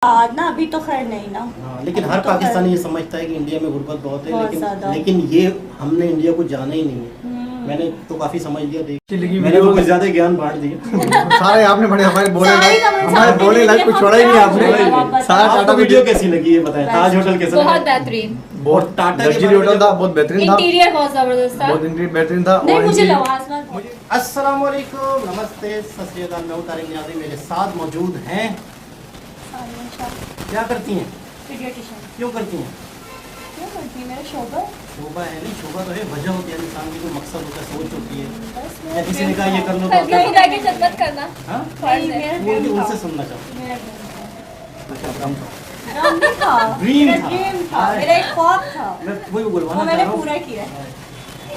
ना अभी तो खैर नहीं ना। हाँ, लेकिन हर पाकिस्तानी ये समझता है कि इंडिया में गुर्बत बहुत है, लेकिन ये हमने इंडिया को जाना ही नहीं है। मैंने तो काफी समझ लिया, मैंने तो कुछ ज्यादा ज्ञान बांट दिया। सारे आपने बड़े हमारे बोले लाइक कुछ छोड़ा ही नहीं आपने। सारा टाटा वीडियो कैसी लगी ये बताएं। ताज होटल कैसा लगा? बहुत बेहतरीन, बहुत टाटा लग्जरी होटल था, बहुत बेहतरीन था, इंटीरियर बहुत जबरदस्त था, बहुत इंटीरियर बेहतरीन था। नहीं मुझे लवाजमा। अस्सलाम वालेकुम, नमस्ते, सत श्री अकाल। मैं हूं तारिक नियाज़ी, मेरे साथ मौजूद हैं। क्या करती हैं? क्यों करती हैं? मेरा शोभा शोभा है नहीं, शोभा तो है, वजह होती है इंसान की, कोई मकसद होता है, सोच होती है। या किसी ने कहा ये कर लो तो कहीं जाके जन्नत करना। हाँ, उनसे सुनना चाहूँ। ड्रीम था, मेरा एक ख्वाब था, मैं वही बोलवाना मैंने चाह रहा हूँ। पूरा किया।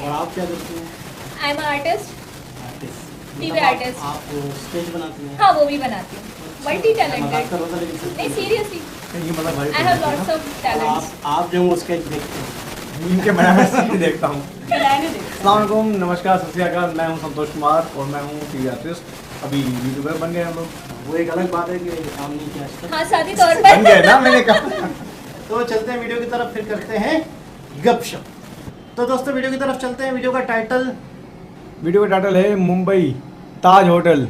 और आप क्या करती हैं? I am artist, TV artist. आप स्टेज बनाती हैं? हाँ वो भी बनाती हूँ, मल्टी मजाक टैलेंटेड। कर रहा था लेकिन सच नहीं में। सीरियसली, ये मतलब भाई I have lots of talents. आप जो वो स्केच देखते हैं। इनके बनाए सीन देखता हूँ। खिलाने दे। अस्सलाम वालेकुम, नमस्कार, सत श्री अकाल। मैं हूँ संतोष कुमार और मैं हूँ टीवी आर्टिस्ट। अभी यूट्यूबर बन गए हम लोग। वो एक अलग बात है कि काम नहीं किया आज तक। हाँ शादी तौर बन पर गए ना, मैंने कहा। तो चलते हैं वीडियो की तरफ, फिर करते हैं गपशप। तो दोस्तों वीडियो की तरफ चलते हैं। वीडियो का टाइटल है मुंबई ताज होटल।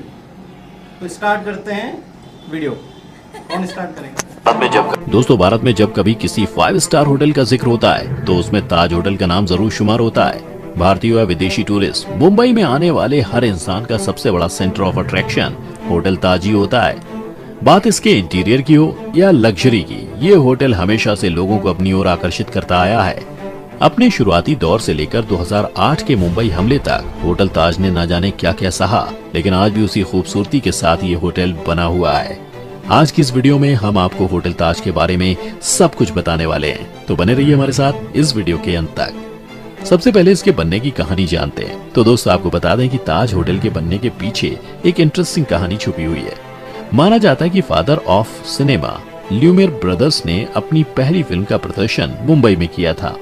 तो स्टार्ट करते हैं वीडियो। कौन स्टार्ट करेगा? दोस्तों, भारत में जब कभी किसी 5 स्टार होटल का जिक्र होता है तो उसमें ताज होटल का नाम जरूर शुमार होता है। भारतीय या विदेशी टूरिस्ट मुंबई में आने वाले हर इंसान का सबसे बड़ा सेंटर ऑफ अट्रैक्शन होटल ताज ही होता है। बात इसके इंटीरियर की हो या लग्जरी की, ये होटल हमेशा से लोगों को अपनी ओर आकर्षित करता आया है। अपने शुरुआती दौर से लेकर 2008 के मुंबई हमले तक होटल ताज ने न जाने क्या क्या सहा, लेकिन आज भी उसी खूबसूरती के साथ ये होटल बना हुआ है। आज की इस वीडियो में हम आपको होटल ताज के बारे में सब कुछ बताने वाले हैं, तो बने रहिए हमारे साथ इस वीडियो के अंत तक। सबसे पहले इसके बनने की कहानी जानते हैं। तो दोस्तों आपको बता दें कि ताज होटल के बनने के पीछे एक इंटरेस्टिंग कहानी छुपी हुई है। माना जाता है कि father of cinema Lumière brothers ने अपनी पहली फिल्म का प्रदर्शन मुंबई में किया था।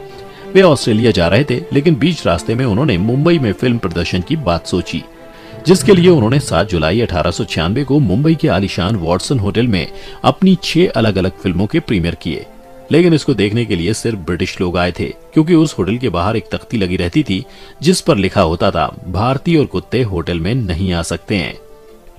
वे ऑस्ट्रेलिया जा रहे थे, लेकिन बीच रास्ते में उन्होंने मुंबई में फिल्म प्रदर्शन की बात सोची, जिसके लिए उन्होंने 7 जुलाई 1896 को मुंबई के आलीशान वॉटसन होटल में अपनी 6 अलग अलग फिल्मों के प्रीमियर किए। लेकिन इसको देखने के लिए सिर्फ ब्रिटिश लोग आए थे, क्योंकि उस होटल के बाहर एक तख्ती लगी रहती थी जिस पर लिखा होता था, भारतीय और कुत्ते होटल में नहीं आ सकते हैं।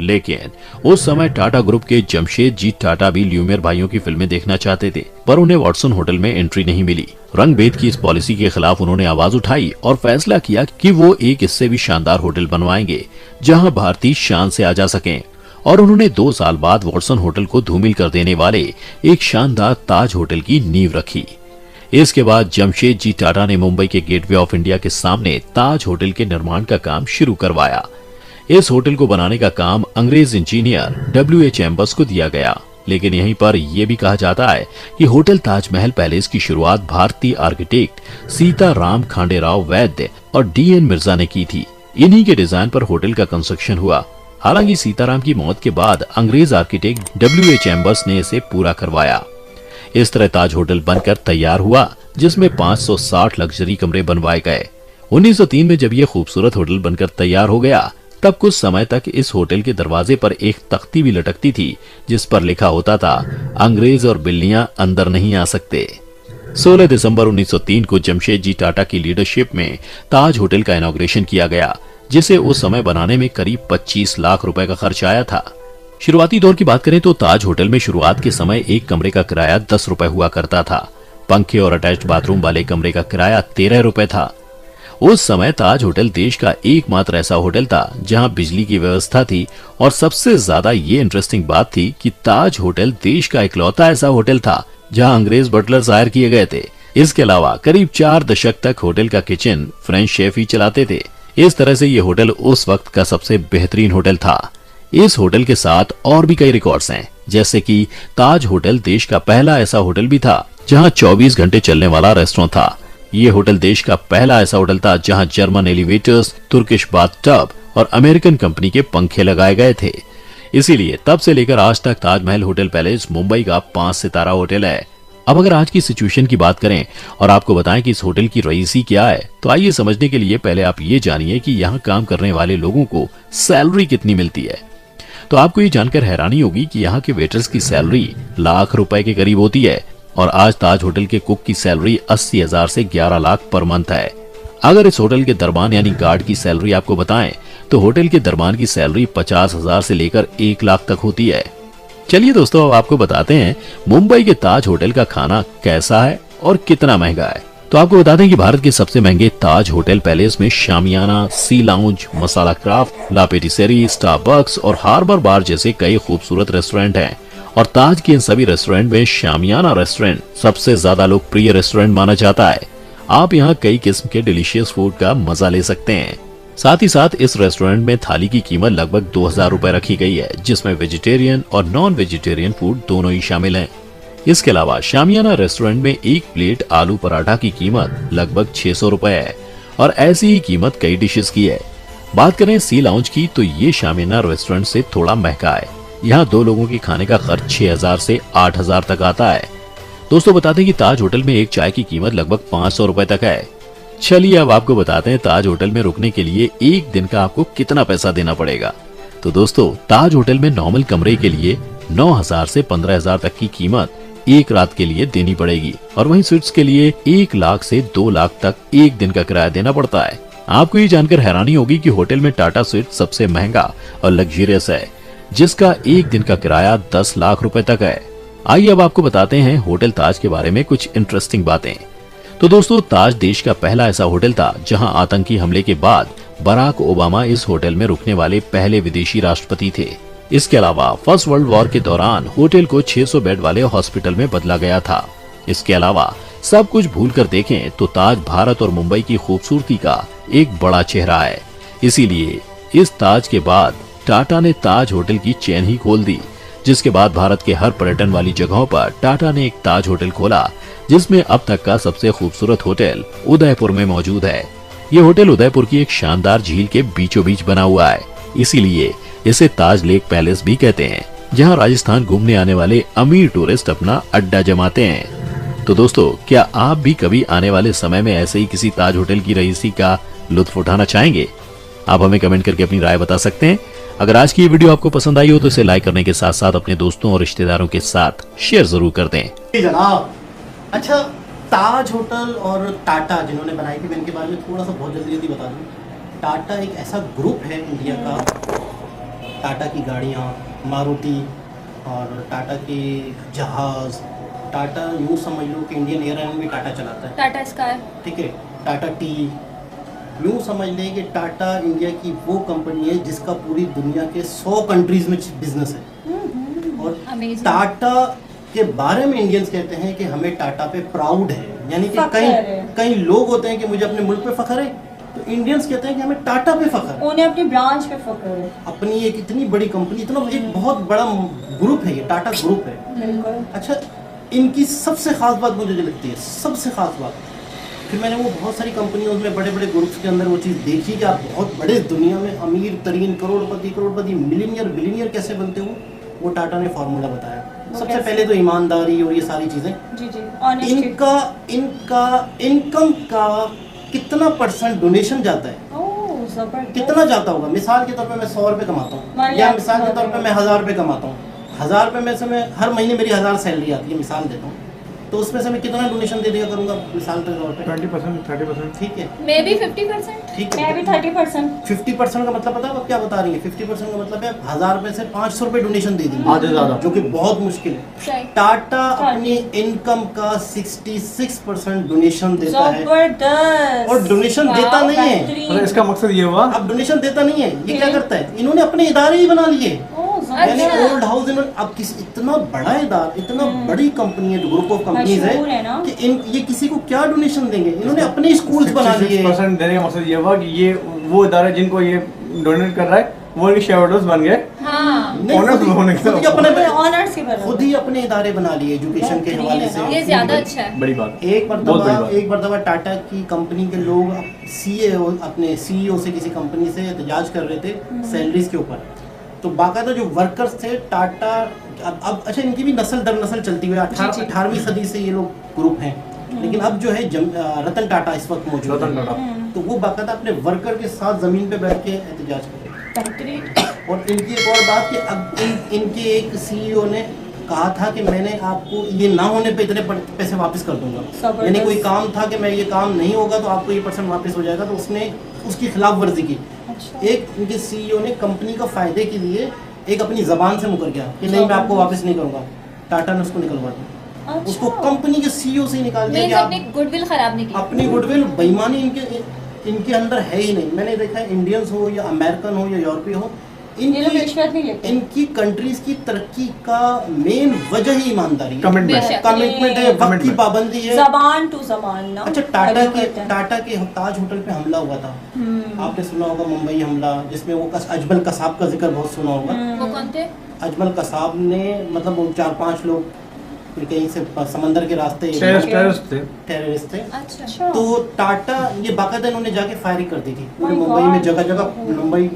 लेकिन उस समय टाटा ग्रुप के जमशेदजी टाटा भी ल्यूमियर भाइयों की फिल्में देखना चाहते थे, पर उन्हें वॉटसन होटल में एंट्री नहीं मिली। रंग भेद की इस पॉलिसी के खिलाफ उन्होंने आवाज उठाई और फैसला किया कि वो एक इससे भी शानदार होटल बनवाएंगे जहां भारतीय शान से आ जा सकें। और उन्होंने 2 साल बाद वॉटसन होटल को धूमिल कर देने वाले एक शानदार ताज होटल की नींव रखी। इसके बाद जमशेदजी टाटा ने मुंबई के गेटवे ऑफ इंडिया के सामने ताज होटल के निर्माण का काम शुरू करवाया। इस होटल को बनाने का काम अंग्रेज इंजीनियर W.H. एम्बस को दिया गया। लेकिन यहीं पर यह भी कहा जाता है कि होटल ताजमहल पैलेस की शुरुआत भारतीय आर्किटेक्ट सीताराम खांडेराव वैद्य और D.N. मिर्जा ने की थी। इन्हीं के डिजाइन पर होटल का कंस्ट्रक्शन हुआ। हालांकि सीताराम की मौत के बाद अंग्रेज आर्किटेक्ट W.H. एम्बस ने इसे पूरा करवाया। इस तरह ताज होटल बनकर तैयार हुआ, जिसमें 560 लग्जरी कमरे बनवाए गए। 1903 में जब यह खूबसूरत होटल बनकर तैयार हो गया, तब कुछ समय तक इस होटल के दरवाजे पर एक तख्ती भी लटकती थी जिस पर लिखा होता था, अंग्रेज और बिल्लियां अंदर नहीं आ सकते। 16 दिसंबर 1903 को जमशेदजी टाटा की लीडरशिप में ताज होटल का इनॉग्रेशन किया गया, जिसे उस समय बनाने में करीब 25 लाख रुपए का खर्च आया था। शुरुआती दौर की बात करें तो ताज होटल में शुरुआत के समय एक कमरे का किराया 10 रुपए हुआ करता था। पंखे और अटैच्ड बाथरूम वाले कमरे का किराया 13 रुपए था। उस समय ताज होटल देश का एकमात्र ऐसा होटल था जहां बिजली की व्यवस्था थी, और सबसे ज्यादा ये इंटरेस्टिंग बात थी कि ताज होटल देश का इकलौता ऐसा होटल था जहां अंग्रेज बटलर्स हायर किए गए थे। इसके अलावा करीब 4 दशक तक होटल का किचन फ्रेंच शेफ ही चलाते थे। इस तरह से ये होटल उस वक्त का सबसे बेहतरीन होटल था। इस होटल के साथ और भी कई रिकॉर्ड्स हैं, जैसे कि ताज होटल देश का पहला ऐसा होटल भी था जहां 24 घंटे चलने वाला रेस्टोरेंट था। ये होटल देश का पहला ऐसा होटल था जहां जर्मन एलिवेटर्स, तुर्किश बाथटब और अमेरिकन कंपनी के पंखे लगाए गए थे। इसीलिए तब से लेकर आज तक ताजमहल होटल पैलेस मुंबई का 5 सितारा होटल है। अब अगर आज की सिचुएशन की बात करें और आपको बताएं कि इस होटल की रईसी क्या है, तो आइए समझने के लिए पहले आप ये जानिए कि यहाँ काम करने वाले लोगों को सैलरी कितनी मिलती है। तो आपको ये जानकर हैरानी होगी कि यहाँ के वेटर्स की सैलरी लाख रुपए के करीब होती है और आज ताज होटल के कुक की सैलरी 80,000 से 11 लाख पर मंथ है। अगर इस होटल के दरबान यानी गार्ड की सैलरी आपको बताएं तो होटल के दरबान की सैलरी 50,000 से लेकर 1 लाख तक होती है। चलिए दोस्तों, अब आपको बताते हैं मुंबई के ताज होटल का खाना कैसा है और कितना महंगा है। तो आपको बता दें कि भारत के सबसे महंगे ताज होटल पैलेस में शामियाना, सी लाउंज, मसाला क्राफ्ट, ला पेटिसेरी, स्टारबक्स और हार्बर बार जैसे कई खूबसूरत रेस्टोरेंट हैं और ताज के इन सभी रेस्टोरेंट में शामियाना रेस्टोरेंट सबसे ज्यादा लोकप्रिय रेस्टोरेंट माना जाता है। आप यहाँ कई किस्म के डिलीशियस फूड का मजा ले सकते हैं। साथ ही साथ इस रेस्टोरेंट में थाली की कीमत लगभग 2,000 रुपए रखी गई है, जिसमें वेजिटेरियन और नॉन वेजिटेरियन फूड दोनों ही शामिल हैं। इसके अलावा शामियाना रेस्टोरेंट में एक प्लेट आलू पराठा की कीमत लगभग 600 रुपए है और ऐसी ही कीमत कई डिशेस की है। बात करें सी लाउंज की तो ये शामियाना रेस्टोरेंट से थोड़ा महंगा है। यहाँ 2 लोगों की खाने का खर्च 6,000 से 8,000 तक आता है। दोस्तों बता दें कि ताज होटल में एक चाय की कीमत लगभग 500 रुपए तक है। चलिए अब आपको बताते हैं ताज होटल में रुकने के लिए एक दिन का आपको कितना पैसा देना पड़ेगा। तो दोस्तों ताज होटल में नॉर्मल कमरे के लिए 9,000 से 15,000 तक की कीमत एक रात के लिए देनी पड़ेगी और वहीं स्वीट्स के लिए 1 लाख से 2 लाख तक एक दिन का किराया देना पड़ता है। आपको ये जानकर हैरानी होगी कि होटल में टाटा स्वीट सबसे महंगा और लग्जरियस है, जिसका एक दिन का किराया 10 लाख रुपए तक है। आइए अब आपको बताते हैं होटल ताज के बारे में कुछ इंटरेस्टिंग बातें। तो दोस्तों ताज देश का पहला ऐसा होटल था जहां आतंकी हमले के बाद बराक ओबामा इस होटल में रुकने वाले पहले विदेशी राष्ट्रपति थे। इसके अलावा फर्स्ट वर्ल्ड वॉर के दौरान होटल को 600 बेड वाले हॉस्पिटल में बदला गया था। इसके अलावा सब कुछ भूल कर देखें तो ताज भारत और मुंबई की खूबसूरती का एक बड़ा चेहरा है। इसीलिए इस ताज के बाद टाटा ने ताज होटल की चेन ही खोल दी, जिसके बाद भारत के हर पर्यटन वाली जगहों पर टाटा ने एक ताज होटल खोला, जिसमें अब तक का सबसे खूबसूरत होटल उदयपुर में मौजूद है। ये होटल उदयपुर की एक शानदार झील के बीचों बीच बना हुआ है, इसीलिए इसे ताज लेक पैलेस भी कहते हैं, जहां राजस्थान घूमने आने वाले अमीर टूरिस्ट अपना अड्डा जमाते हैं। तो दोस्तों क्या आप भी कभी आने वाले समय में ऐसे ही किसी ताज होटल की रईसी का लुत्फ उठाना चाहेंगे? आप हमें कमेंट करके अपनी राय बता सकते हैं। अगर आज की ये वीडियो आपको पसंद आई हो तो इसे लाइक करने के साथ साथ अपने दोस्तों और रिश्तेदारों के साथ शेयर जरूर कर दें। जनाब, अच्छा ताज होटल और टाटा जिन्होंने बनाई थी, मैं इनके बारे में थोड़ा सा बहुत जल्दी बता दूं। टाटा एक ऐसा ग्रुप है इंडिया का, टाटा की गाड़ियाँ, मारुति और टाटा के जहाज, टाटा यूँ समझ लो कि इंडियन एयरलाइन भी टाटा चलाता है, टाटा स्काई, ठीक है, टाटा टी, यूँ समझ लें कि टाटा इंडिया की वो कंपनी है जिसका पूरी दुनिया के 100 कंट्रीज में बिजनेस है। और Amazing. टाटा के बारे में इंडियंस कहते हैं कि हमें टाटा पे प्राउड है, यानी कि कई लोग होते हैं कि मुझे अपने मुल्क पे फख्र है, तो इंडियंस कहते हैं कि हमें टाटा पे फख्र है, उन्हें अपनी ब्रांच पे फख्र है। अपनी एक इतनी बड़ी कंपनी, इतना एक बहुत बड़ा ग्रुप है, ये टाटा ग्रुप है। बिल्कुल। अच्छा, इनकी सबसे खास बात मुझे जो लगती है, सबसे खास बात, फिर मैंने वो बहुत सारी कंपनियों में बड़े बड़े ग्रुप्स के अंदर वो चीज़ देखी कि आप बहुत बड़े दुनिया में अमीर तरीन करोड़पति मिलीनियर बिलीनियर कैसे बनते हो, वो टाटा ने फॉर्मूला बताया। सबसे पहले तो ईमानदारी और ये सारी चीज़ें, जी जी, ऑनेस्टी। इनका इनकम का कितना % डोनेशन जाता है, ओह जबरदस्त। कितना जाता होगा? मिसाल के तौर पे मैं 100 रुपये कमाता हूँ, या मिसाल के तौर पे मैं 1000 रुपये कमाता हूँ। 1000 रुपये में से मैं हर महीने मेरी 1000 सैलरी आती है, मिसाल देता हूँ, तो उसमें से मैं कितना डोनेशन दे दिया करूँगा मिसाल के तौर पे? 20%, 30%, ठीक है, मे बी 50%, ठीक मैं है। भी 30%। 50% का मतलब पता है आप क्या बता रही है? 50% का मतलब है 1000 रुपये से 500 रुपये डोनेशन दे देंगे, आधे ज़्यादा, जो कि बहुत मुश्किल है। सही। टाटा अपनी इनकम का 66% डोनेशन देता है, जबरदस्त। और डोनेशन देता नहीं है। मतलब इसका मकसद ये हुआ, अब डोनेशन देता नहीं है, ये क्या करता है? इन्होंने अपने इदारे ही बना लिए, यानी अच्छा। Old house. इन्होंने अब किसी इतना बड़ा इदारा, इतना बड़ी कंपनी है, ग्रुप ऑफ कंपनीज मशहूर है ना? है कि ये किसी को क्या डोनेशन देंगे? इन्होंने अपने स्कूल्स बना लिए। 66% देने का मकसद ये हुआ कि ये वो इदारे जिनको ये डोनेट कर रहा है वो इनके शेयर होल्डर्स बन गए। हाँ, नहीं, ऑनर्स के बराबर। खुद ही अपने इदारे बना लिए एजुकेशन के हवाले से। ये ज्यादा अच्छा है। बड़ी बात, एक बहुत बड़ी बात। मरतबा टाटा की कंपनी के लोग अपने सीईओ से किसी कंपनी से एहतजाज कर रहे थे सैलरीज के ऊपर, तो बाकायदा जो वर्कर्स थे टाटा, अब अच्छा इनकी भी नस्ल दर नस्ल चलती हुई 18वीं सदी से ये लोग ग्रुप हैं, लेकिन अब जो है रतन टाटा इस वक्त मौजूद है, तो वो बाकायदा अपने वर्कर के साथ जमीन पे बैठ के एहतजाज कर रहे हैं बेहतरीन। और इनकी एक और बात कि अब इनके एक सीईओ ने कहा था कि मैंने आपको ये ना होने पे इतने पैसे वापस कर दूंगा, जबरदस्त। यानी कोई काम था कि मैं ये काम नहीं होगा तो आपको ये % वापस हो जाएगा, तो उसने उसकी खिलाफ वर्जी की। अच्छा। एक इनके सीईओ ने कंपनी का फायदे के लिए एक अपनी जबान से मुकर गया कि नहीं मैं आपको वापस नहीं करूंगा, टाटा ने उसको निकलवा दिया। अच्छा। उसको कंपनी के सीईओ से ही निकाल दिया कि मीन्स आप अपनी गुडविल खराब नहीं की। अपनी गुडविल बेईमानी इनके अंदर है ही नहीं। मैंने देखा है इंडियंस हो या अमेरिकन हो या यूरोपीय हो, ये लोग रिश्वत नहीं इनकी लेते। इनकी कंट्रीज की तरक्की का मेन वजह ही ईमानदारी है, कमिटमेंट बेशक। कमिटमेंट है, वक्त की Commitment। पाबंदी है। जबान टू जबान ना। अच्छा, Value करते हैं। टाटा के ताज होटल पे हमला हुआ था, आपने सुना होगा, मुंबई हमला, जिसमें वो अजमल कसाब का जिक्र बहुत सुना होगा। वो कौन थे? अजमल कसाब ने मतलब वो 4-5 लोग कहीं से समंदर के रास्ते टेररिस्ट थे। टेररिस्ट थे। अच्छा। तो टाटा ये बाकायदा इन्होंने जाके फायरिंग कर दी थी पूरे My मुंबई में, God। जगह जगह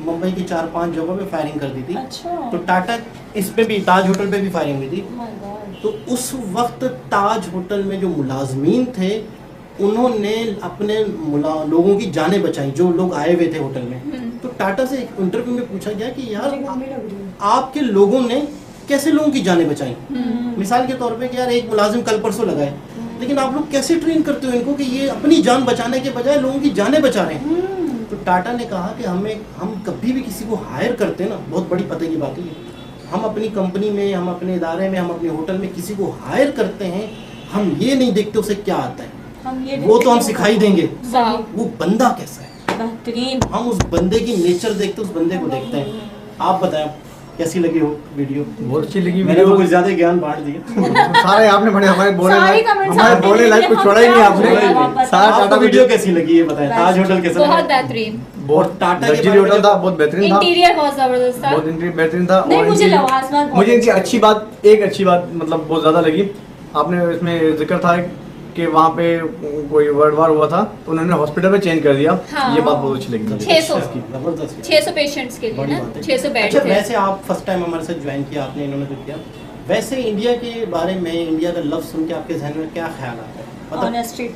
मुंबई की 4-5 जगहों पे फायरिंग कर दी थी। अच्छा। तो टाटा इस पे भी, ताज होटल पे भी फायरिंग हुई थी। My God। तो उस वक्त ताज होटल में जो मुलाजमीन थे उन्होंने अपने लोगों की जानें बचाई, जो लोग आए हुए थे होटल में। तो टाटा से एक इंटरव्यू में पूछा गया कि यार मुझे गंदी लग रही है। आपके लोगों ने कैसे लोगों की जानें बचाई। मिसाल के तौर पे कि यार एक मुलाजिम कल परसों लगाए, लेकिन आप लोग कैसे ट्रेन करते हो इनको कि ये अपनी जान बचाने के बजाय लोगों की जानें बचा रहे हैं। तो टाटा ने कहा कि हम कभी भी किसी को हायर करते हैं ना, बहुत बड़ी पते की बात है, हम अपनी कंपनी में, हम अपने इदारे में, हम अपने होटल में किसी को हायर करते हैं, हम ये नहीं देखते उसे क्या आता है, वो तो हम सिखाई देंगे, वाह। वो बंदा कैसा है, बेहतरीन। हम उस बंदे की नेचर देखते, उस बंदे को देखते हैं। आप बताएं कैसी लगी हो वीडियो? बहुत अच्छी लगी मैंने तो वीडियो। कुछ ज्यादा ज्ञान बांट दिया। सारे आपने पढ़े, हमारे बोले सारे लायक, comments हमारे आपने बोले लिए, लायक कुछ हम छोड़ा ही नहीं क्या आपने। बोले, आप बताओ। सारा आपको टाटा वीडियो कैसी लगी ये बताएं, ताज होटल कैसा बहुत लगा? बेहतरीन। बहुत टाटा के लग्जरी बारे में होटल जब- था, बहुत बेहतरीन था, इंटीरियर बहुत जबरदस्त था। बहुत इंटीरियर बेहतरीन था। नहीं, और मुझे इनकी- लवाजमात बहुत मुझे इनकी अच्छे अच्छी बात, एक अच्छी बात मतलब बहुत ज़्यादा लगी, आपने इसमें जिक्र था कि वहाँ पे कोई वर्ल्ड वार हुआ था तो उन्होंने हॉस्पिटल में चेंज कर दिया। हाँ। ये बात बहुत अच्छी लगी मुझे। 600 इसकी जबरदस्त 600 पेशेंट्स के लिए बड़ी ना, बात है। 600 बेड अच्छा, थे। वैसे आप फर्स्ट टाइम हमारे साथ ज्वाइन किया आपने, इन्होंने जो किया, वैसे इंडिया के बारे में, इंडिया का लफ्ज़ सुन के आपके जहन में क्या ख्याल आता है? मतलब ऑनेस्टी।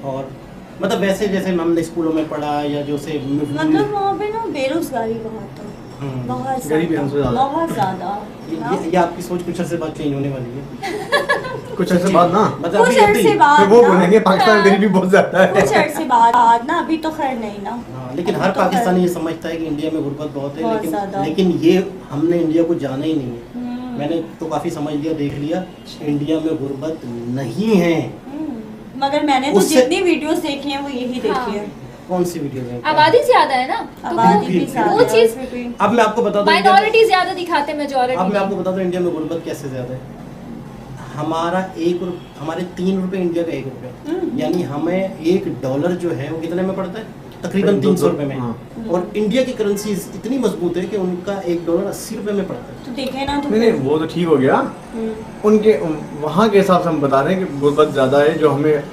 और मतलब वैसे जैसे हमने स्कूलों में पढ़ा या जो से मतलब वहाँ पे ना बेरोजगारी बहुत है, बहुत गरीबी हमसे ज़्यादा, ज़्यादा। बहुत ज़्यादा। ये आपकी सोच कुछ अर्से बाद चेंज होने वाली है। कुछ ऐसे बात ना, मतलब कुछ अभी अर्से अभी- बाद फिर वो ना, बोलेंगे पाकिस्तान में गरीबी बहुत ज़्यादा कुछ है। अर्से बाद ना, अभी तो खैर नहीं ना। हाँ, लेकिन हर अभी तो पाकिस्तानी खैर- ये समझता है कि इंडिया में गुर्बत बहुत है, बहुत ज़्यादा। लेकिन ये हमने इंडिया को जाना ही नहीं है। हम्म। मैंने तो काफ़ी समझ लिया, देख लिया, इंडिया में गुर्बत नहीं है। मगर मैंने तो उससे- जितनी वीडियोस देखी हैं वो यही देखी है। कौन सी वीडियो है? आबादी ज्यादा है ना, तो आबादी भी वो ज़्यादा वो है, चीज़- फिर भी- अब मैं आपको बता दूं इंडिया में- माइनॉरिटी ज्यादा दिखाते अब मैं मेजॉरिटी। आपको बता दूं इंडिया में गुर्बत कैसे ज़्यादा है। हमारे 3 रुपए इंडिया का 1 रुपया, यानी हमें $1 जो है वो कितने में पड़ता है? तकरीबन 300 रुपए में। हाँ। और इंडिया की करेंसी इतनी मजबूत है कि उनका $1 80 रुपए में पड़ता है। तो देखे ना तो नहीं नहीं, वो तो ठीक हो गया, उनके वहाँ के हिसाब से हम बता रहे हैं कि गुर्बत ज़्यादा है, जो हमें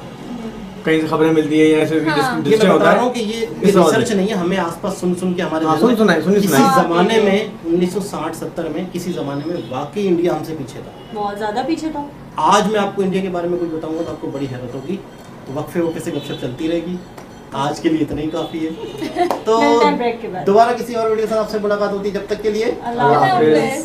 कहीं से खबरें मिलती है या ऐसे हाँ। ये डिस्ट्रिक्ट मैं होता बता रहा हूँ है। कि ये इस वजह रिसर्च से। नहीं है, हमें आसपास सुन के हमारे हाँ, जहन में- सुनी किसी सुनाई। जमाने में 1960-70 में किसी जमाने में वाकई इंडिया हमसे पीछे था। बहुत ज़्यादा पीछे था। आज मैं आपको इंडिया के बारे में कुछ बताऊंगा तो आपको बड़ी हैरत होगी। वक्फे से गपशप चलती रहेगी, आज के लिए इतना ही काफ़ी है। तो मिलते हैं ब्रेक के बाद। दोबारा किसी और वीडियो के साथ आपसे मुलाकात होती है, जब तक के लिए अल्लाह हाफिज़। हाफ़िज़।